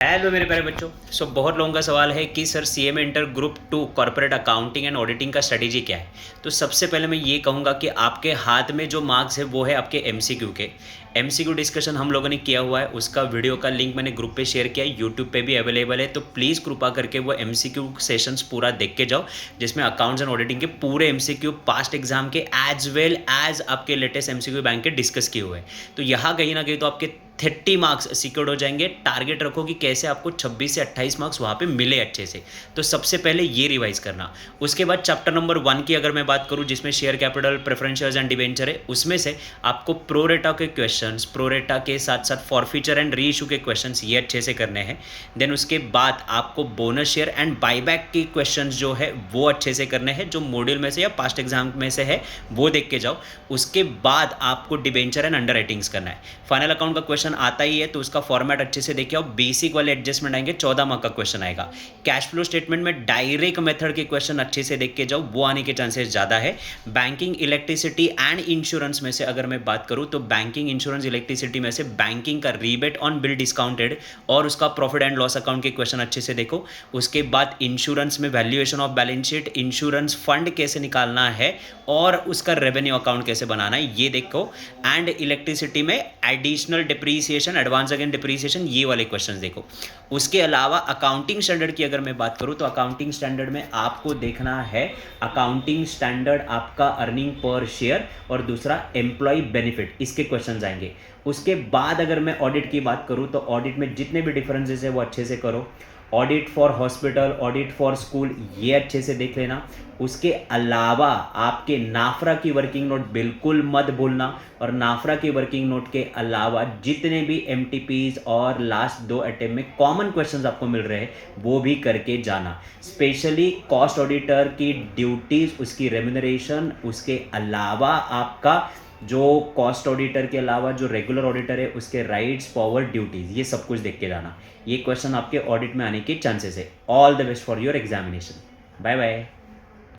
Hello मेरे प्यारे बच्चों। बहुत लोगों का सवाल है कि सर सीए में inter group 2 corporate accounting and auditing का स्ट्रेटेजी क्या है। तो सबसे पहले मैं ये कहूँगा कि आपके हाथ में जो मार्क्स है वो है आपके एमसीक्यू के। एमसीक्यू डिस्कशन हम लोगों ने किया हुआ है, उसका वीडियो का लिंक मैंने ग्रुप पे शेयर किया है, यूट्यूब पे भी अवेलेबल है। तो प्लीज़ कृपा करके वो एमसीक्यू सेशंस पूरा देख के जाओ, जिसमें अकाउंट्स एंड ऑडिटिंग के पूरे एमसीक्यू पास्ट एग्जाम के एज वेल एज आपके लेटेस्ट एमसीक्यू बैंक के डिस्कस किए हुए हैं। तो यहाँ कहीं ना कहीं तो आपके 30 मार्क्स सिक्योर्ड हो जाएंगे। टारगेट रखो कि कैसे आपको 26 से 28 मार्क्स वहाँ पे मिले अच्छे से। तो सबसे पहले ये रिवाइज करना। उसके बाद चैप्टर नंबर 1 की अगर मैं बात करूँ, जिसमें share capital, preference shares and debenture है, उसमें से आपको प्रोरेटा के क्वेश्चंस, प्रोरेटा के साथ साथ फॉरफीचर एंड री इशू के क्वेश्चंस ये अच्छे से करने हैं। देन उसके बाद आपको बोनस शेयर एंड बाईबैक के क्वेश्चंस जो है वो अच्छे से करने हैं, जो मॉड्यूल में से या पास्ट एग्जाम में से है वो देख के जाओ। उसके बाद आपको डिवेंचर एंड अंडर राइटिंग्स करना है। फाइनल अकाउंट का क्वेश्चन आता ही है तो उसका फॉर्मेट अच्छे से देखिए आओ। बेसिक वाले एडजस्टमेंट आएंगे, 14 मार्क का क्वेश्चन आएगा। कैश फ्लो स्टेटमेंट में डायरेक्ट मेथड के क्वेश्चन अच्छे से देख के जाओ, वो आने के चांसेस ज़्यादा है। बैंकिंग, इलेक्ट्रिसिटी एंड इंश्योरेंस में से अगर मैं बात करूँ तो बैंकिंग, इंश्योरेंस, इलेक्ट्रिसिटी में से बैंकिंग का रीबेट ऑन बिल डिस्काउंटेड और उसका प्रॉफिट एंड लॉस अकाउंट के क्वेश्चन अच्छे से देखो। उसके बाद इंश्योरेंस में valuation of balance sheet, insurance fund कैसे निकालना है और उसका रेवेन्यू अकाउंट कैसे बनाना है ये देखो। एंड इलेक्ट्रिसिटी में additional depreciation, advance again depreciation, ये वाले क्वेश्चंस देखो। उसके अलावा अकाउंटिंग स्टैंडर्ड की अगर मैं बात करूं तो अकाउंटिंग स्टैंडर्ड में आपको देखना है अकाउंटिंग स्टैंडर्ड आपका अर्निंग पर शेयर और दूसरा एम्प्लॉय बेनिफिट, इसके क्वेश्चन आएंगे। उसके बाद अगर मैं ऑडिट की बात करूं तो ऑडिट में जितने भी डिफरेंसेस है वो अच्छे से करो। Audit for hospital, audit for school, ये अच्छे से देख लेना। उसके अलावा आपके नाफरा की वर्किंग नोट बिल्कुल मत भूलना, और नाफरा की वर्किंग नोट के अलावा जितने भी एमटीपीज और लास्ट 2 अटेम्प्ट में कॉमन क्वेश्चंस आपको मिल रहे हैं वो भी करके जाना। स्पेशली कॉस्ट ऑडिटर की ड्यूटीज, उसकी रेम्यूनरेशन, उसके अलावा आपका जो कॉस्ट ऑडिटर के अलावा जो रेगुलर ऑडिटर है उसके राइट्स, पावर, ड्यूटीज, ये सब कुछ देख के जाना। ये क्वेश्चन आपके ऑडिट में आने के चांसेस है। All the best for your examination. Bye bye.